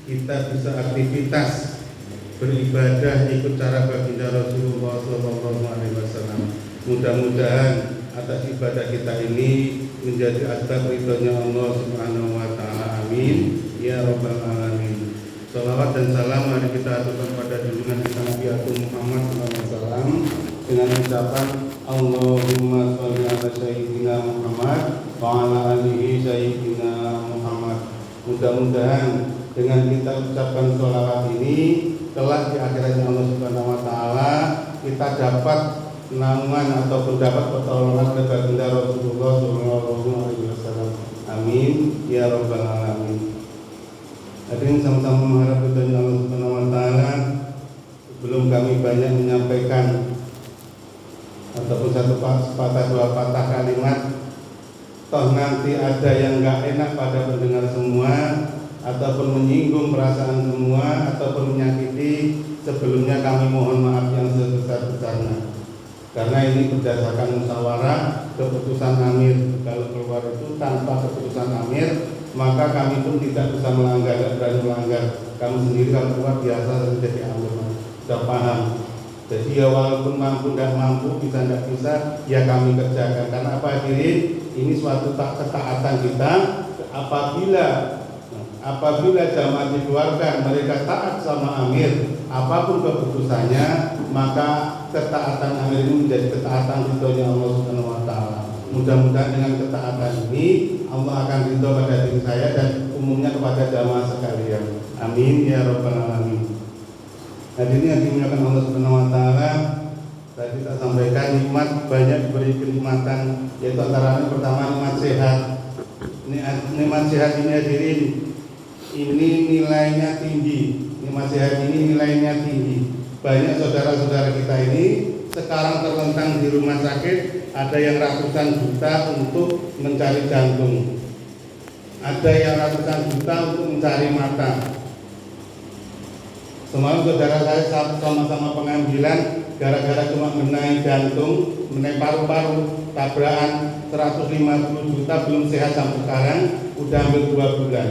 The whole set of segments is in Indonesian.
kita bisa aktivitas beribadah ikut cara baginda Rasulullah SAW. Mudah-mudahan atas ibadah kita ini menjadi asbab ridhonya Allah Subhanahu wa taala. Amin ya rabbal alamin. Salawat dan salam mari kita aturkan pada junjungan kita Nabi Agung Muhammad SAW dengan ucapan Allahumma sholli ala sayyidina Muhammad wa ala alihi sayyidina Muhammad. Mudah-mudahan dengan kita ucapkan sholawat ini kelak di akhiratnya Allah Subhanahu wa taala kita dapat naungan ataupun dapat pertolongan dari baginda Rasulullah SAW. Amin ya rabbal alamin. Hadirin sama-sama mengharap ridhonya Allah Subhanahu wa taala. Sebelum kami banyak menyampaikan ataupun satu patah dua patah kalimat, toh nanti ada yang enggak enak pada pendengar semua ataupun menyinggung perasaan semua ataupun menyakiti, sebelumnya kami mohon maaf yang sebesar-besarnya. Karena ini berdasarkan musyawarah keputusan amir. Kalau keluar itu tanpa keputusan amir, maka kami pun tidak bisa melanggar, tidak berani melanggar. Kami sendiri kalau keluar biasa jadi amir, sudah paham. Jadi ya walaupun mampu dan mampu, bisa tidak bisa, ya kami kerjakan. Karena apa hadirin? Ini suatu ketaatan kita. Apabila jamaah dikeluarkan mereka taat sama amir, apapun keputusannya, maka ketaatan amir ini menjadi ketaatan ridhonya Allah Subhanahu wa taala. Mudah-mudahan dengan ketaatan ini Allah akan ridho pada diri saya dan umumnya kepada jamaah sekalian. Amin ya rabbal alamin. Hadirin yang dimuliakan Allah Subhanahu wa taala, tadi saya sampaikan nikmat banyak diberi kenikmatan, yaitu antara lain pertama nikmat sehat. Nikmat sehat ini hadirin, ini nilainya tinggi. Nikmat sehat ini nilainya tinggi. Banyak saudara-saudara kita ini sekarang terlentang di rumah sakit, ada yang ratusan juta untuk mencari jantung, ada yang ratusan juta untuk mencari mata. Semalam saudara saya sama-sama pengambilan gara-gara cuma menaik jantung, menaik paru-paru, tabrakan 150 juta, belum sehat sampai sekarang, udah hampir 2 bulan.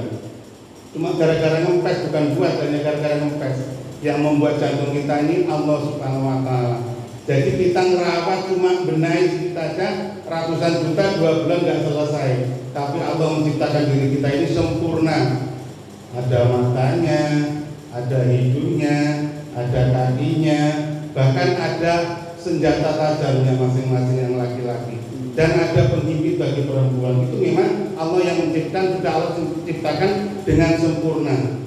Cuma gara-gara ngempes, bukan buat, hanya gara-gara ngempes. Yang membuat jantung kita ini Allah Subhanahu wa taala. Jadi kita ngerawat cuma benahi sedikit saja, ratusan juta 2 bulan nggak selesai. Tapi Allah menciptakan diri kita ini sempurna. Ada matanya, ada hidungnya, ada kakinya, bahkan ada senjata tajamnya masing-masing yang laki-laki. Dan ada penghimpit bagi perempuan. Itu memang Allah yang menciptakan, sudah Allah menciptakan dengan sempurna.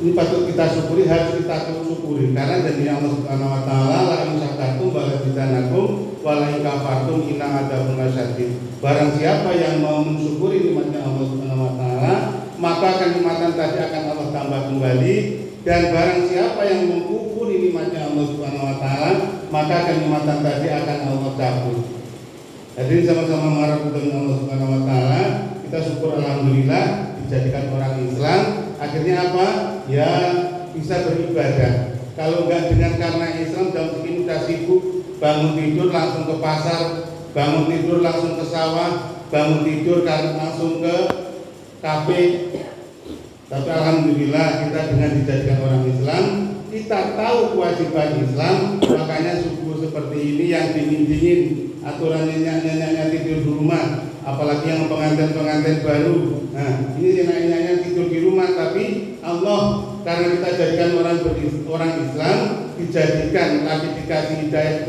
Ini patut kita syukuri, harus kita syukuri. Karena janji Allah Subhanahu wa taala, la in syakartum wa la zidanakum wa la in kafartum inna adzabun lasyadid. Barang siapa yang mau mensyukuri nikmatnya Allah Subhanahu wa taala, maka kenikmatan tadi akan Allah tambah kembali. Dan barang siapa yang mengkufuri nikmatnya Allah Subhanahu wa taala, maka kenikmatan tadi akan Allah cabut. Jadi sama-sama mengharap kepada Allah Subhanahu wa taala, kita syukur alhamdulillah dijadikan orang Islam. Akhirnya apa? Ya bisa beribadah. Kalau enggak dengan karena Islam jam segini udah sibuk, bangun tidur langsung ke pasar, bangun tidur langsung ke sawah, bangun tidur langsung ke kafe. Tapi alhamdulillah kita dengan dijadikan orang Islam, kita tahu kewajiban Islam, makanya subuh seperti ini yang dingin-dingin, aturan nyenyak-nyenyaknya tidur di rumah, apalagi yang pengantin-pengantin baru. Nah, ini nyenyak-nyenyaknya tidur di rumah, tapi Allah karena kita jadikan orang Islam, dijadikan lagi dikasih hidayah,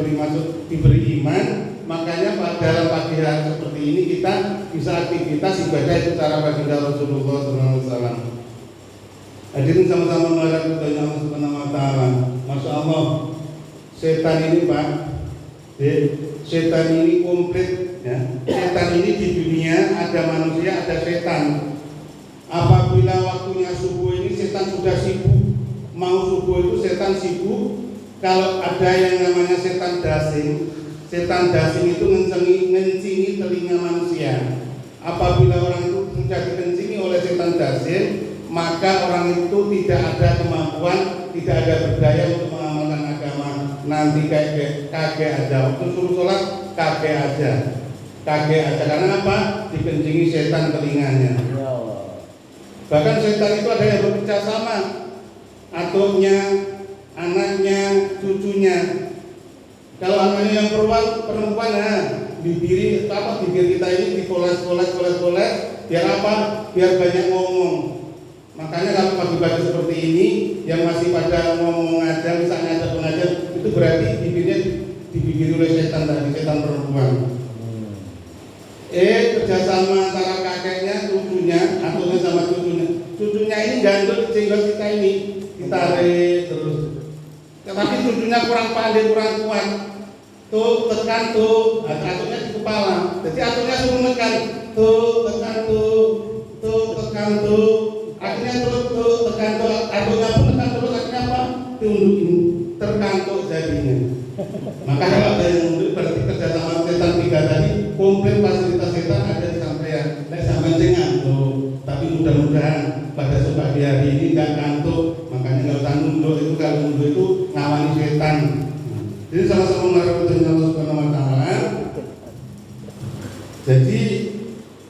diberi iman, makanya dalam pagi hari seperti ini kita bisa aktivitas ibadah itu cara baginda Rasulullah SAW. Hadirin sama-sama mengharap kepada Allah Subhanahu wa taala. Masya Allah, setan ini Pak, setan ini komplit ya. Setan ini di dunia ada manusia, ada setan. Apabila waktunya subuh ini setan sudah sibuk. Mau subuh itu setan sibuk. Kalau ada yang namanya setan dasing itu ngencingi telinga manusia. Apabila orang itu sudah dikencingi oleh setan dasing, maka orang itu tidak ada kemampuan, tidak ada berdaya untuk mengamalkan agama. Nanti kayak aja, waktu suruh sholat kaget aja. Karena apa? Dikencingi setan telinganya. Bahkan setan itu ada yang bekerja sama, atuknya, anaknya, cucunya. Kalau anaknya yang perempuan, bibir kita ini dipoles, biar apa? Biar banyak ngomong. Makanya kalau pagi-pagi seperti ini, yang masih pada ngomong aja, misalnya ada pengajar, itu berarti bibirnya dibibir oleh setan tadi, setan perempuan. Kerjasama antara kakeknya, cucunya, atuknya sama cucunya ini gandul jenggot kita ini, ditarik terus. Tapi cucunya kurang pandai, kurang kuat. Tuh tekan tuh, atuknya di kepala. Jadi atuknya suruh tekan, tuh tekan tuh tekan tuh. Akhirnya terus tuh tekan tuh, atuknya pun tekan terus, akhirnya apa? Diundukin, terkantuk jadinya. Maka kalau ada yang mundur berarti kerjasama setan 3 tadi, komplit fasilitas setan ada di sampean. Nek sampean sing ngantuk, tapi mudah-mudahan pada suka di hari ini nggak ngantuk. Makanya nggak usah nunduk, itu kalau nunduk itu ngawani setan. Jadi sama-sama mengharapkan Allah Subhanahu wa taala. Jadi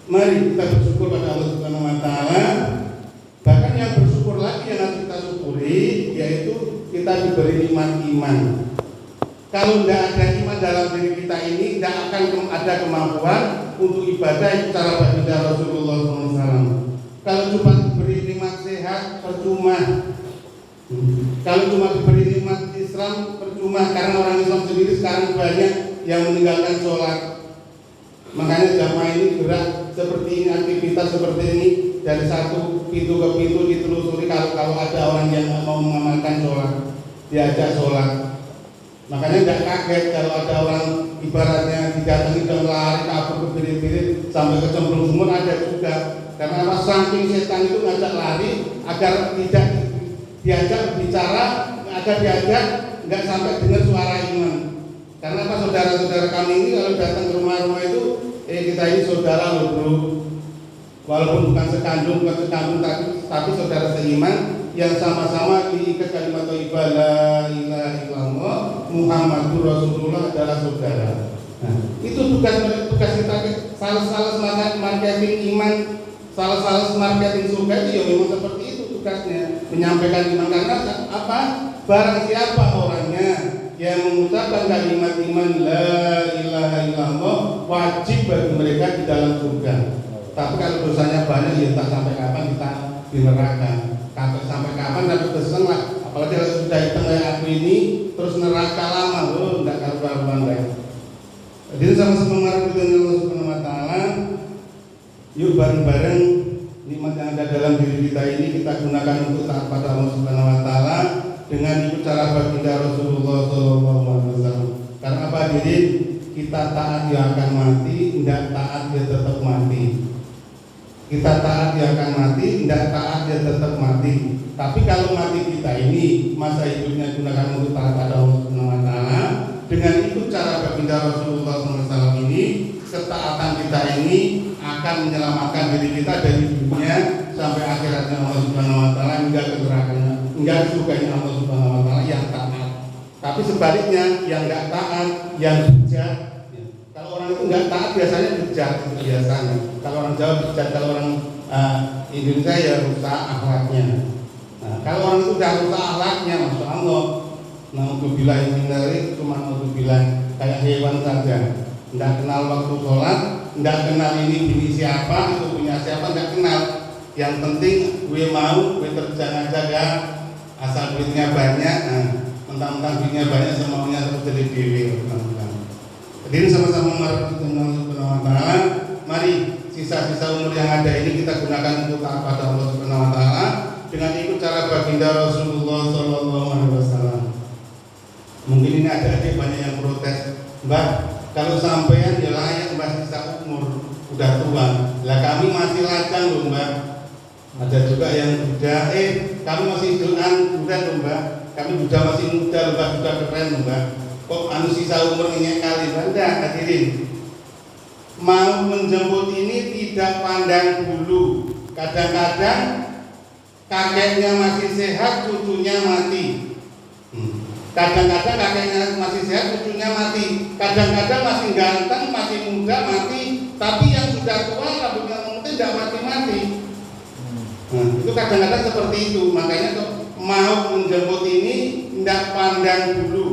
mari kita bersyukur pada Allah Subhanahu wa taala. Bahkan yang bersyukur lagi yang harus kita syukuri yaitu kita diberi nikmat iman. Kalau tidak ada iman dalam diri kita ini, tidak akan ada kemampuan untuk ibadah secara baginda Rasulullah SAW. Kalau cuma diberi nikmat sehat, percuma. Kalau cuma diberi nikmat Islam, percuma. Karena orang Islam sendiri sekarang banyak yang meninggalkan sholat. Makanya jamaah ini gerak seperti ini, aktivitas seperti ini, dari satu pintu ke pintu ditelusuri. Kalau ada orang yang mau mengamalkan sholat, diajak sholat. Makanya tidak kaget kalau ada orang ibaratnya didatangi dan lari kabur ke birit-birit sampai kecemplung sumur, ada juga. Karena apa? Saking setan itu ngajak lari agar tidak diajak bicara, agar diajak nggak sampai dengar suara iman. Karena apa? Saudara-saudara kami ini kalau datang ke rumah-rumah itu, kita ini saudara loh bro. Walaupun bukan sekandung, tapi saudara seiman yang sama-sama diikat kalimat thayyibah la ilaha illallah Muhammadur Rasulullah adalah saudara. Nah, itu tugas kita, sales marketing iman, sales marketing surga itu ya memang seperti itu tugasnya, menyampaikan iman. Karena apa? Barang siapa orangnya yang mengucapkan kalimat iman la ilaha illallah, wajib bagi mereka di dalam surga. Tapi kalau dosanya banyak, ya entah sampai kapan kita di neraka. Sampai kapan dapat keseng lah. Apalagi kalau sudah hitam kayak aku ini, terus neraka lama, enggak karuan baik. Jadi sama-sama mengharapkan Allah Subhanahu wa taala. Yuk bareng-bareng nikmat yang ada dalam diri kita ini kita gunakan untuk taat pada Allah Subhanahu wa taala dengan ikut cara baginda Rasulullah sallallahu alaihi wasallam. Karena apa diri kita taat dia akan mati, tidak taat dia tetap mati. Kita taat dia akan mati, tidak taat dia tetap mati. Tapi kalau mati kita ini masa hidupnya gunakan untuk taat pada Allah Subhanahu wa taala dengan ikut cara baginda Rasulullah SAW ini, ketaatan kita ini akan menyelamatkan diri kita dari dunia sampai akhiratnya Allah Subhanahu wa taala, hingga ke nerakanya, hingga surganya Allah Subhanahu wa taala yang taat. Tapi sebaliknya yang enggak taat, yang bejat. Kalau orang itu enggak taat biasanya bejat biasanya. Kalau orang Jawa bejat, kalau orang Indonesia ya rusak akhlaknya. Nah, kalau orang itu udah rusak akhlaknya, masya Allah, untuk bilang ini cuma untuk bilang kayak hewan saja, tidak kenal waktu sholat, tidak kenal ini bini siapa, itu punya siapa, tidak kenal. Yang penting gue mau, gue terjang aja ya, asal duitnya banyak, mentang-mentang duitnya banyak semuanya terus jadi dewi. Jadi sama-sama mengharapkan Allah Subhanahu wa taala. Mari sisa-sisa umur yang ada ini kita gunakan untuk taat pada Allah Subhanahu wa taala dengan ikut cara baginda Rasulullah sallallahu alaihi wasallam. Mungkin ini ada banyak yang protes, Mbak, kalau sampean ya layak Mbak sisa umur, udah tua. Lah kami masih lajang loh Mbak. Ada juga yang muda, kami masih muda loh Mbak. Kami muda masih muda loh Mbak, sudah keren loh Mbak. Kok sisa umur ini kali Mbak? Enggak, hadirin. Mau menjemput ini tidak pandang bulu. Kadang-kadang kakeknya masih sehat, cucunya mati. Kadang-kadang kakeknya masih sehat, cucunya mati. Kadang-kadang masih ganteng, masih muda, mati. Tapi yang sudah tua, rambutnya memutih, tidak mati-mati. Nah, itu kadang-kadang seperti itu. Makanya mau menjemput ini tidak pandang dulu.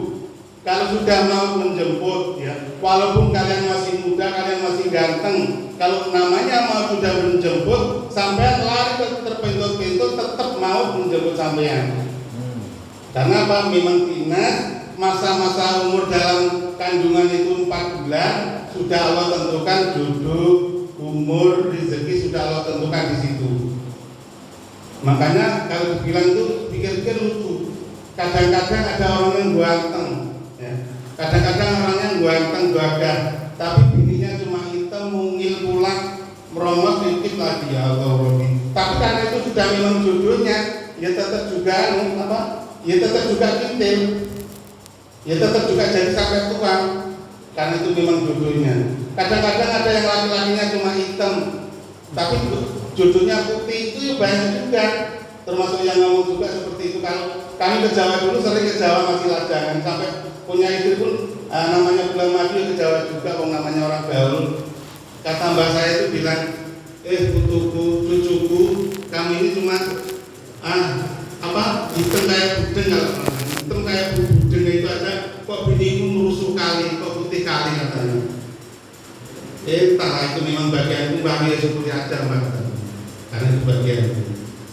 Kalau sudah mau menjemput, ya, walaupun kalian masih muda, kalian masih ganteng, kalau namanya mau sudah menjemput, sampai lari terbentuk-bentuk tetap mau menjemput sampean. Karena apa? Memang Tinas masa-masa umur dalam kandungan itu 4 bulan sudah Allah tentukan jodoh, umur, rezeki sudah Allah tentukan di situ. Makanya kalau dibilang itu pikir-pikir lucu. Kadang-kadang ada orang yang ganteng, ya. Kadang-kadang orang yang ganteng gagah, tapi bininya cuma hitam, mungil, pulang, merongos dikit lagi, ya Allah Robbi. Tapi karena itu sudah memang jodohnya, ya tetap juga apa? Ya tetap juga kintil, ya tetap juga jadi sampai tua, karena itu memang jodohnya. Kadang-kadang ada yang laki-lakinya cuma hitam, tapi jodohnya putih, itu ya banyak juga. Termasuk yang ngomong juga seperti itu. Kalau kami ke Jawa dulu sering ke Jawa masih lajangan, sampai punya istri pun namanya bulan madu ke Jawa juga, namanya orang gaul. Kata mbak saya itu bilang, putuku, cucuku, kami ini cuma hitam kayak budeng, kalau hitam kayak budeng itu aja, kok binimu merusuh kali, kok putih kali katanya. Entah itu memang bagianku, bahagia syukuri aja mbak, karena itu bagian.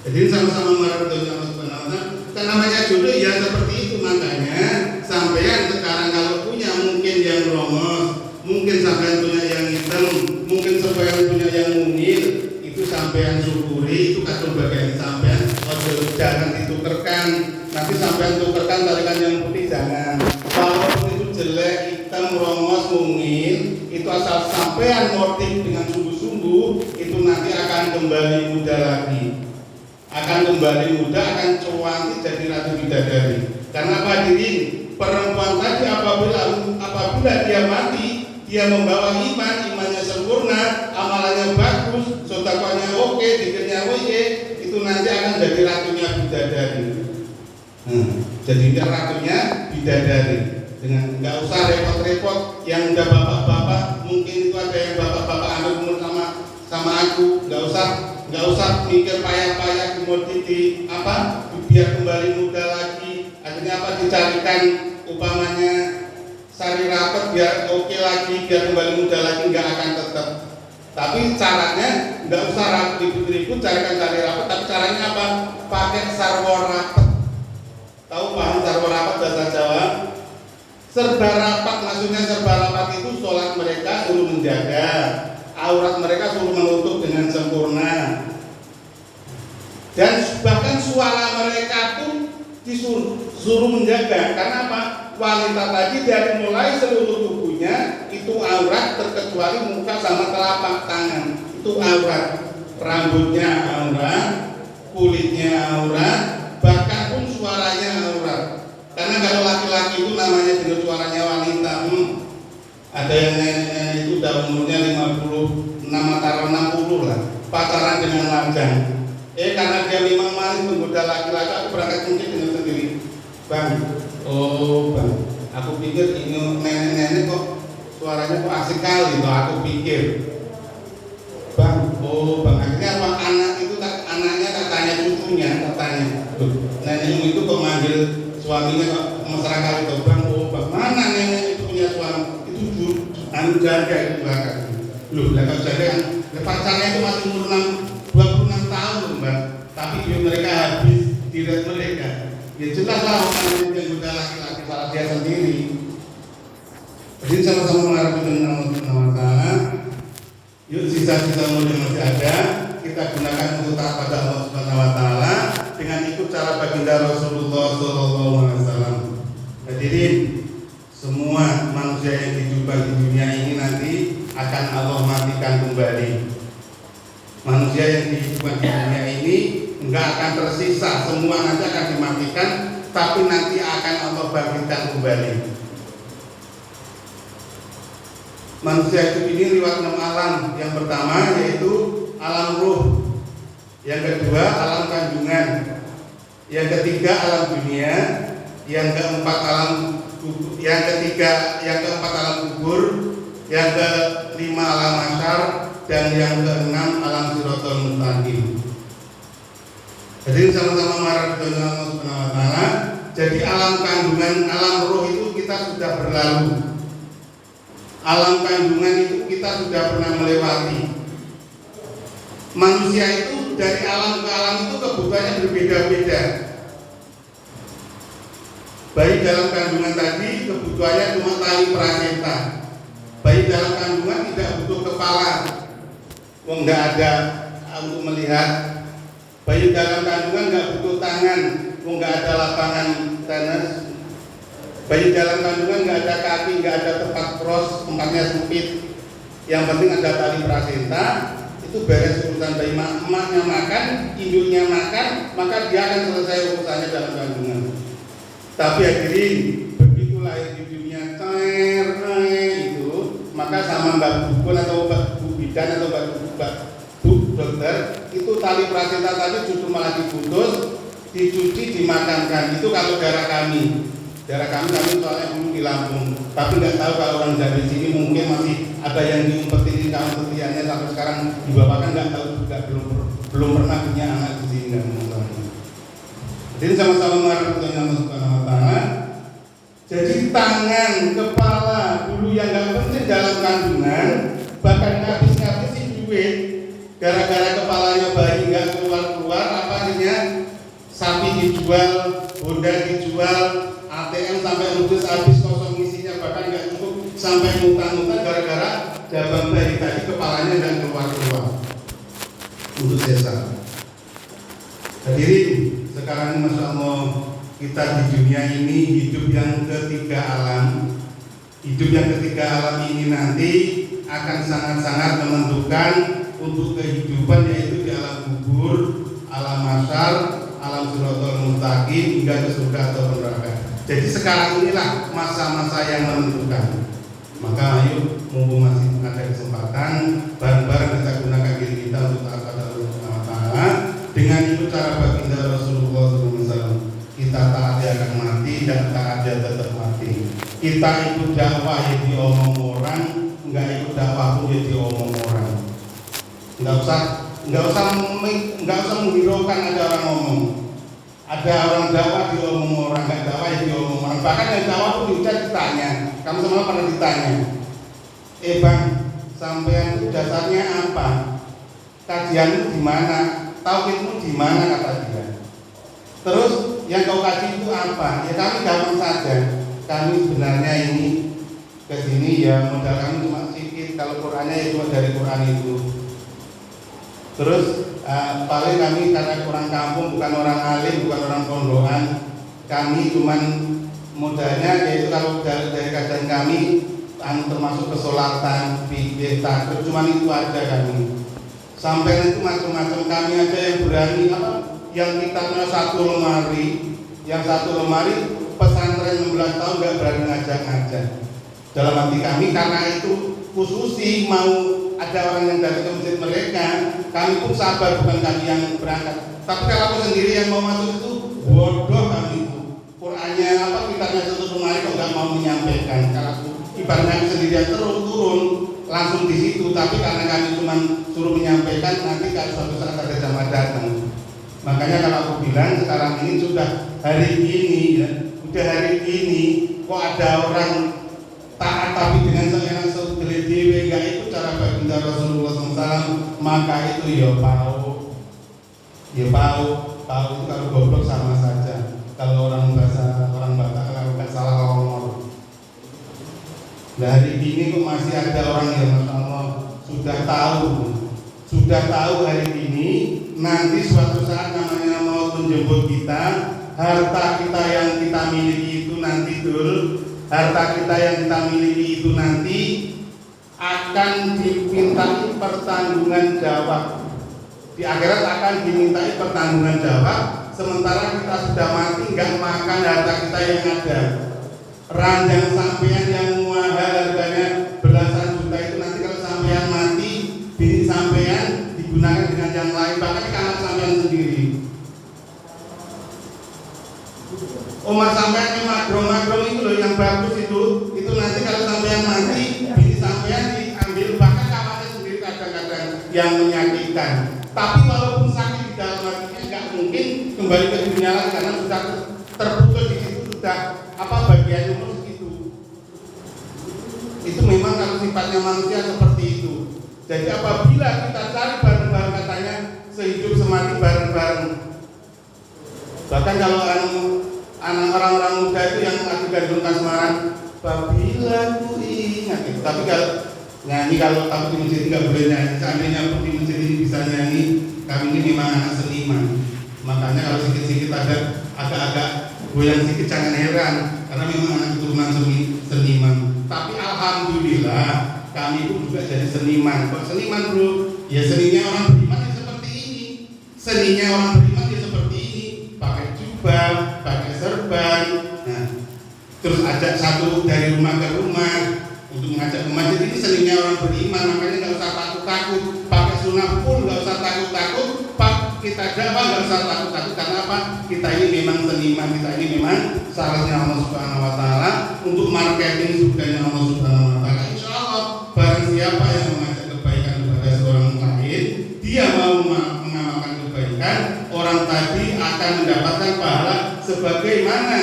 Jadi sama-sama mengharapkan Allah Subhanahu wa Ta'ala. Kan namanya jodoh ya seperti itu. Makanya sampean sekarang kalau punya mungkin yang rongos, mungkin sampean punya yang hitam, mungkin sampean punya yang mungil, itu sampean syukuri, itu kata bagian sampean. Jangan ditukerkan. Nanti sampean tukerkan tarikan yang putih jangan. Walaupun itu jelek, hitam, rongos, mungil, itu asal sampean motif dengan sungguh-sungguh, itu nanti akan kembali muda lagi. Akan kembali muda, akan cuanti jadi ratu bidadari. Karena apa hadirin? Perempuan tadi apabila dia mati, dia membawa iman, imannya sempurna, amalannya bagus, sedekahnya oke, zikirnya oke, itu nanti akan jadi ratunya bidadari. Jadi dia ratunya bidadari. Dengan nggak usah repot-repot, yang udah bapak-bapak, mungkin itu ada yang bapak-bapak ambil umur sama aku, nggak usah mikir payah-payah komoditi biar kembali muda lagi. Akhirnya dicarikan umpamanya sari rapat biar oke lagi, biar kembali muda lagi, nggak akan tetap. Tapi caranya nggak usah ribut-ribut carikan sari rapat, tapi caranya apa? Pakai sarwa rapat. Tahu paham sarwa rapat bahasa Jawa? Serba rapat, maksudnya serba rapat itu sholat mereka suruh menjaga, aurat mereka suruh menutup dengan sempurna, dan bahkan suara mereka pun disuruh menjaga. Karena apa? Wanita tadi dari mulai seluruh tubuhnya itu aurat terkecuali muka sama telapak tangan, itu aurat. Rambutnya aurat, kulitnya aurat, bahkan pun suaranya aurat. Karena kalau laki-laki itu namanya dengan suaranya wanita, ada yang nenek-nenek itu udah umurnya 50, atau 60 lah, pacaran dengan lajang. Karena dia memang manis menggoda laki-laki, aku berangkat mungkin dengan sendiri. Bang, aku pikir ini nenek-nenek kok suaranya kok asik kali, loh aku pikir. Bang, akhirnya apa? Anaknya katanya cucunya, nenekmu itu kok manggil suaminya kok mesra kali, bang, mana nenek itu punya suami? Itu jaga itu belakang. Loh, belakang jaga yang pacarnya itu masih umur 26 tahun, Mbak. Tapi mereka habis tidak mereka. Ya jelas lah orang yang juga laki-laki salah dia sendiri. Jadi sama-sama mengharap dengan Allah Subhanahu wa Ta'ala. Yuk sisa-sisa umur yang masih ada kita gunakan untuk taat pada Allah Subhanahu wa Ta'ala dengan ikut cara baginda Rasulullah sallallahu alaihi wasallam. Hadirin, semua manusia yang dijumpai di dunia ini nanti akan Allah matikan kembali. Manusia yang dijumpai di dunia ini enggak akan tersisa, semua nanti akan dimatikan, tapi nanti akan Allah bangkitkan kembali. Manusia hidup ini lewat 6 alam. Yang pertama yaitu alam ruh, yang kedua alam kandungan, yang ketiga alam dunia, yang keempat alam kubur, yang keempat alam kubur, yang kelima alam mahsyar, dan yang keenam alam siratal mustaqim. Jadi sama-sama marah dengan Allah Subhanahu wa taala. Jadi alam kandungan, alam roh itu kita sudah berlalu. Alam kandungan itu kita sudah pernah melewati. Manusia itu dari alam ke alam itu kebutuhannya berbeda-beda. Bayi dalam kandungan tadi kebutuhannya cuma tali placenta. Bayi dalam kandungan tidak butuh kepala, nggak ada untuk melihat. Bayi dalam kandungan nggak butuh tangan, nggak ada lapangan tenis. Bayi dalam kandungan nggak ada kaki, nggak ada tempat cross, tempatnya sempit. Yang penting ada tali placenta. Itu beres urusan bayi. Emaknya makan, induknya makan, maka dia akan selesai urusannya dalam kandungan. Tapi akhirnya begitu lahir di dunia itu, maka sama Mbak Dukun atau Mbak Bu Bidan atau Mbak Bu Dokter, itu tali placenta tadi justru malah diputus, dicuci, dimakamkan. Itu kalau darah kami soalnya dulu di Lampung. Tapi nggak tahu kalau orang dari sini mungkin masih ada yang diumpetin kalau setiannya sampai sekarang dibawakan, nggak tahu juga, belum pernah punya anak di sini, nggak mengetahui. Jadi sama-sama marah dengan Allah Subhanahu wa taala. Jadi tangan, kepala dulu yang nggak penting dalam kandungan, bahkan ngabis-ngabisin duit gara-gara kepalanya bayi nggak keluar-keluar, apa artinya? Sapi dijual, Honda dijual, ATM sampai ludes habis kosong isinya, bahkan nggak cukup sampai mutan-mutan gara-gara jabang bayi tadi kepalanya nggak keluar-keluar untuk sesar. Hadirin, sekarang Masya Allah kita di dunia ini hidup yang ketiga alam. Hidup yang ketiga alam ini nanti akan sangat-sangat menentukan untuk kehidupan, yaitu di alam kubur, alam mahsyar, alam siratal mustaqim hingga ke surga atau neraka. Jadi sekarang inilah masa-masa yang menentukan. Maka ayo mumpung masih ada kesempatan, bareng-bareng kita gunakan diri kita untuk taat pada Allah Subhanahu wa taala. Dengan itu cara baginda Rasulullah SAW, kita taat dia akan mati dan taat dia tetap mati. Kita ikut dakwah ya diomong orang, enggak ikut dakwah pun ya diomong orang. Enggak usah menghiraukan ada orang ngomong. Ada orang dakwah diomong orang, enggak dakwah ya diomong orang. Bahkan yang dakwah pun juga ditanya. Kamu semua pernah ditanya, Bang, sampean itu dasarnya apa? Kajianmu di mana? Tauhidmu di mana, kata dia. Terus yang kau kaji itu apa? Ya kami gampang saja. Kami sebenarnya ini ke sini ya modal kami cuma sedikit. Kalau Qur'annya ya cuma dari Qur'an itu. Terus paling kami karena kurang kampung, bukan orang alim, bukan orang pondokan. Kami cuman modalnya yaitu kalau dari kajian kami termasuk kesolatan, fikih, takbir, cuman itu aja kami. Sampai itu macam-macam, kami aja yang berani apa? Yang kitabnya satu lemari pesantren 16 tahun nggak berani ngajak-ngajak. Dalam hati kami karena itu khususi mau ada orang yang datang ke masjid mereka, kami pun sabar, bukan kami yang berangkat. Tapi kalau aku sendiri yang mau masuk itu bodoh kami itu. Qur'annya apa, kitabnya satu lemari kok nggak mau menyampaikan. Kalau ibaratnya kami sendiri yang turun langsung di situ, tapi karena kami cuma suruh menyampaikan, nanti kalau suatu saat ada jamaah datang. Makanya kalau aku bilang sekarang ini sudah hari ini ya, udah hari ini kok ada orang taat tapi dengan seenak segede dewe, enggak itu cara baginda Rasulullah SAW, maka itu ya tahu itu kalau goblok sama saja. Kalau orang bahasa orang Batak kalau nggak salah ngomong. Nah, hari ini kok masih ada orang yang Masya Allah sudah tahu hari ini nanti suatu saat namanya mau menjemput kita, harta kita yang kita miliki itu nanti harta kita yang kita miliki itu nanti akan dimintai pertanggungan jawab. Di akhirat akan dimintai pertanggungan jawab, sementara kita sudah mati nggak makan harta kita yang ada. Ranjang sampean yang mahal harganya belasan juta itu nanti kalau sampean mati, bini sampean digunakan dengan yang lain, bahkan anak sampean sendiri. Omah sampean yang magrong-magrong itu loh yang bagus itu nanti kalau sampean mati, bini sampean diambil, bahkan kawannya sendiri kadang-kadang yang menyakitkan. Tapi walaupun sakit di dalam hatinya nggak mungkin kembali ke dunia lagi karena sudah terputus di situ, sudah apa bagian umur segitu. Itu memang kalau sifatnya manusia seperti itu. Jadi apabila kita cari bareng-bareng, katanya sehidup semati bareng-bareng. Bahkan kalau anak orang-orang muda itu yang lagi gandrung kasmaran, apabila ku ingat itu. Tapi kalau nyanyi, kalau aku di masjid nggak boleh nyanyi. Seandainya aku di masjid ini bisa nyanyi, kami ini memang anak seniman. Makanya kalau sedikit-sedikit ada agak-agak goyang sedikit jangan heran, karena memang anak keturunan seniman. Tapi alhamdulillah kami pun juga jadi seniman. Kok seniman bro? Ya seninya orang beriman ya seperti ini. Seninya orang beriman ya seperti ini. Pakai jubah, pakai serban. Nah, terus ajak satu dari rumah ke rumah untuk mengajak ke masjid. Ini seninya orang beriman. Makanya nggak usah takut-takut. Pakai sunnah pun nggak usah takut-takut. Kita dakwah nggak usah takut-takut. Karena apa? Kita ini memang seniman. Kita ini memang salahnya Allah Subhanahu Wa Taala untuk marketing surganya Allah Subhanahu Wa Taala. Insya Allah barang siapa yang mengajak kebaikan kepada seorang lain, dia mau mengamalkan kebaikan, orang tadi akan mendapatkan pahala sebagaimana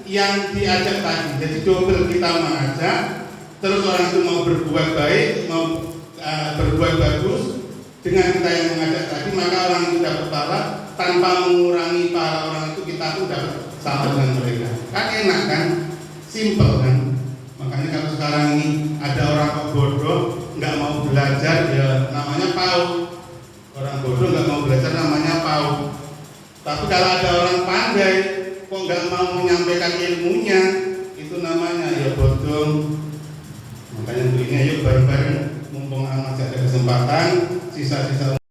yang diajak tadi. Jadi double kita mengajak, terus orang itu mau berbuat baik, mau berbuat bagus dengan kita yang mengajak tadi, maka orang itu dapat pahala tanpa mengurangi pahala orang itu, kita pun dapat sama dengan mereka. Kan enak kan, simple kan. Makanya kalau sekarang ini ada orang kok bodoh nggak mau belajar, ya namanya PAUD. Orang bodoh nggak mau belajar namanya PAUD. Tapi kalau ada orang pandai kok nggak mau menyampaikan ilmunya, itu namanya ya bodoh. Makanya untuk ini ayo bareng-bareng, mumpung masih ada kesempatan, sisa-sisa